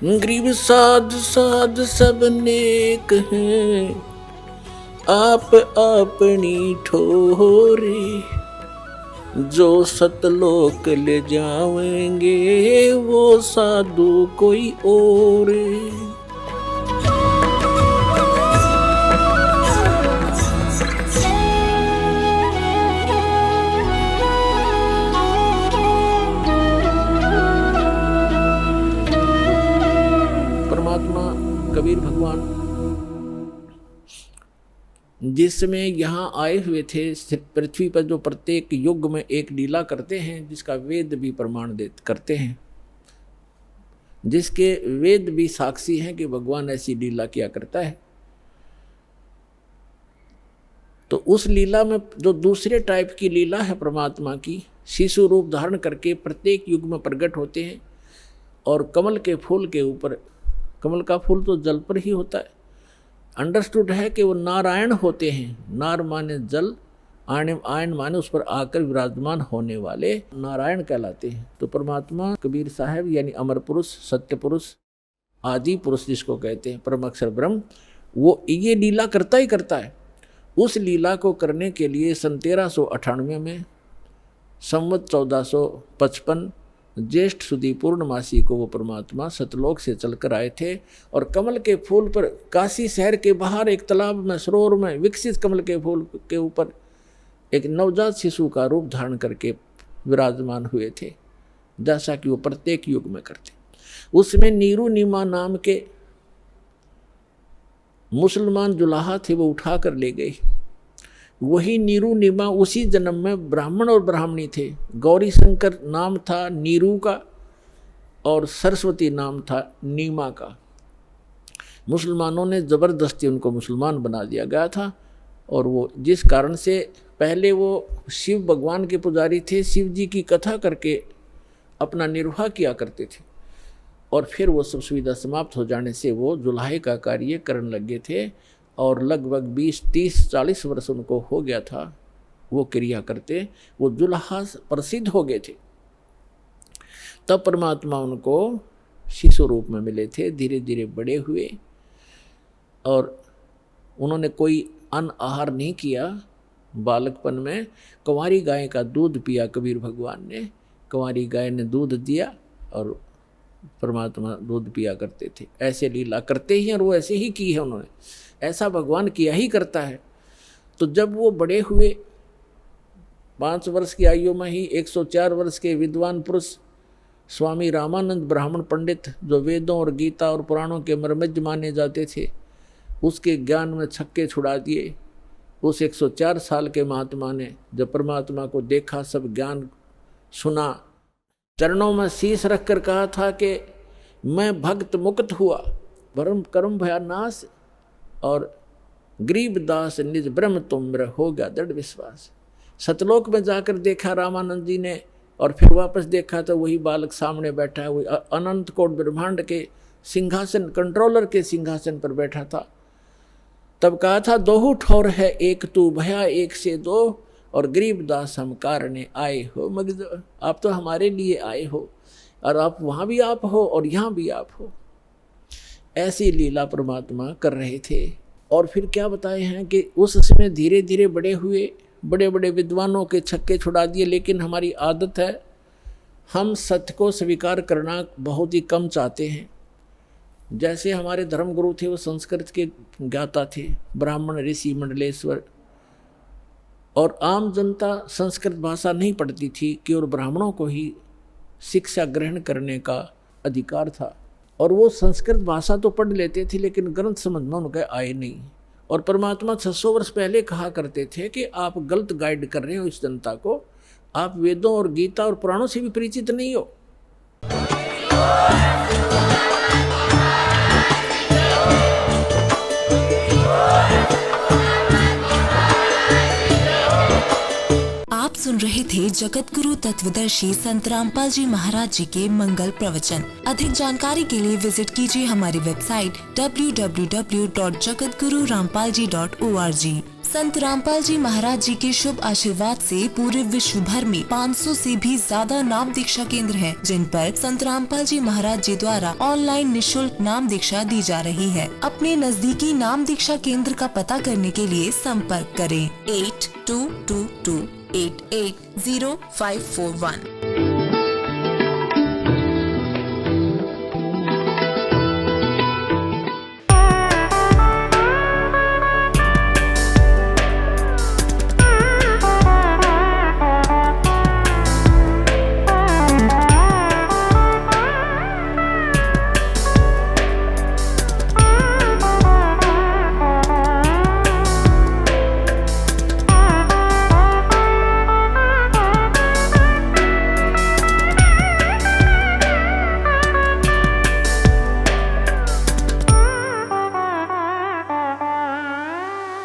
गरीब साध साध सब नेक हैं, आप अपनी ठोरे, जो सतलोक ले जाएंगे वो साधु कोई और। परमात्मा कबीर भगवान जिस समय यहाँ आए हुए थे पृथ्वी पर, जो प्रत्येक युग में एक लीला करते हैं जिसका वेद भी प्रमाण करते हैं, जिसके वेद भी साक्षी हैं कि भगवान ऐसी लीला किया करता है। तो उस लीला में जो दूसरे टाइप की लीला है परमात्मा की, शिशु रूप धारण करके प्रत्येक युग में प्रकट होते हैं और कमल के फूल के ऊपर, कमल का फूल तो जल पर ही होता है, अंडरस्टूड है कि वो नारायण होते हैं। नार माने जल, आयन माने उस पर आकर विराजमान होने वाले नारायण कहलाते हैं। तो परमात्मा कबीर साहब यानी अमर पुरुष, सत्य पुरुष, आदि पुरुष जिसको कहते हैं, परम अक्षर ब्रह्म, वो ये लीला करता ही करता है। उस लीला को करने के लिए सन 1398 में संवत 1455 ज्येष्ठ सुदी पूर्णमासी को वो परमात्मा सतलोक से चलकर आए थे और कमल के फूल पर, काशी शहर के बाहर एक तालाब में, सरोवर में विकसित कमल के फूल के ऊपर एक नवजात शिशु का रूप धारण करके विराजमान हुए थे, जैसा कि वो प्रत्येक युग में करते। उसमें नीरू नीमा नाम के मुसलमान जुलाहा थे, वो उठा कर ले गए। वही नीरू नीमा उसी जन्म में ब्राह्मण और ब्राह्मणी थे। गौरी शंकर नाम था नीरू का और सरस्वती नाम था नीमा का। मुसलमानों ने ज़बरदस्ती उनको मुसलमान बना दिया गया था और वो जिस कारण से पहले वो शिव भगवान के पुजारी थे, शिव जी की कथा करके अपना निर्वाह किया करते थे और फिर वो सब सुविधा समाप्त हो जाने से वो जुलाहे का कार्य करने लगे थे और लगभग 20, 30, 40 वर्ष उनको हो गया था वो क्रिया करते, वो जुलाहा प्रसिद्ध हो गए थे। तब परमात्मा उनको शिशु रूप में मिले थे, धीरे धीरे बड़े हुए और उन्होंने कोई अन्न आहार नहीं किया। बालकपन में कुंवारी गाय का दूध पिया कबीर भगवान ने, कुंवारी गाय ने दूध दिया और परमात्मा दूध पिया करते थे। ऐसे लीला करते ही और वो ऐसे ही की है उन्होंने, ऐसा भगवान किया ही करता है। तो जब वो बड़े हुए 5 वर्ष की आयु में ही 104 वर्ष के विद्वान पुरुष स्वामी रामानंद ब्राह्मण पंडित, जो वेदों और गीता और पुराणों के मर्मज्ञ माने जाते थे, उसके ज्ञान में छक्के छुड़ा दिए। उस 104 साल के महात्मा ने जब परमात्मा को देखा, सब ज्ञान सुना, चरणों में शीश रखकर कहा था कि मैं भक्त मुक्त हुआ, भरम कर्म भया नाश और गरीब दास निज ब्रह्म तुम हो गया दृढ़ विश्वास। सतलोक में जाकर देखा रामानंद जी ने और फिर वापस देखा तो वही बालक सामने बैठा है, वही अनंत कोट ब्रह्मांड के सिंहासन, कंट्रोलर के सिंहासन पर बैठा था। तब कहा था दोहू ठौर है एक तू भया एक से दो और गरीब दास हम कारणे आए हो। मगर आप तो हमारे लिए आए हो और आप वहाँ भी आप हो और यहाँ भी आप हो। ऐसी लीला परमात्मा कर रहे थे। और फिर क्या बताए हैं कि उस समय धीरे धीरे बड़े हुए, बड़े बड़े विद्वानों के छक्के छुड़ा दिए। लेकिन हमारी आदत है, हम सत्य को स्वीकार करना बहुत ही कम चाहते हैं। जैसे हमारे धर्मगुरु थे, वो संस्कृत के ज्ञाता थे, ब्राह्मण ऋषि मंडलेश्वर, और आम जनता संस्कृत भाषा नहीं पढ़ती थी, केवल ब्राह्मणों को ही शिक्षा ग्रहण करने का अधिकार था। और वो संस्कृत भाषा तो पढ़ लेते थे लेकिन ग्रंथ समझ में उनके आए नहीं। और परमात्मा 600 वर्ष पहले कहा करते थे कि आप गलत गाइड कर रहे हो इस जनता को, आप वेदों और गीता और पुराणों से भी परिचित नहीं हो। आप सुन रहे थे जगत गुरु तत्वदर्शी संत रामपाल जी महाराज जी के मंगल प्रवचन। अधिक जानकारी के लिए विजिट कीजिए हमारी वेबसाइट www.jagatgururampalji.org। संत रामपाल जी महाराज जी के शुभ आशीर्वाद से पूरे विश्व भर में 500 से भी ज्यादा नाम दीक्षा केंद्र हैं, जिन पर संत रामपाल जी महाराज जी द्वारा ऑनलाइन निशुल्क नाम दीक्षा दी जा रही है। अपने नजदीकी नाम दीक्षा केंद्र का पता करने के लिए संपर्क करें 8222880541।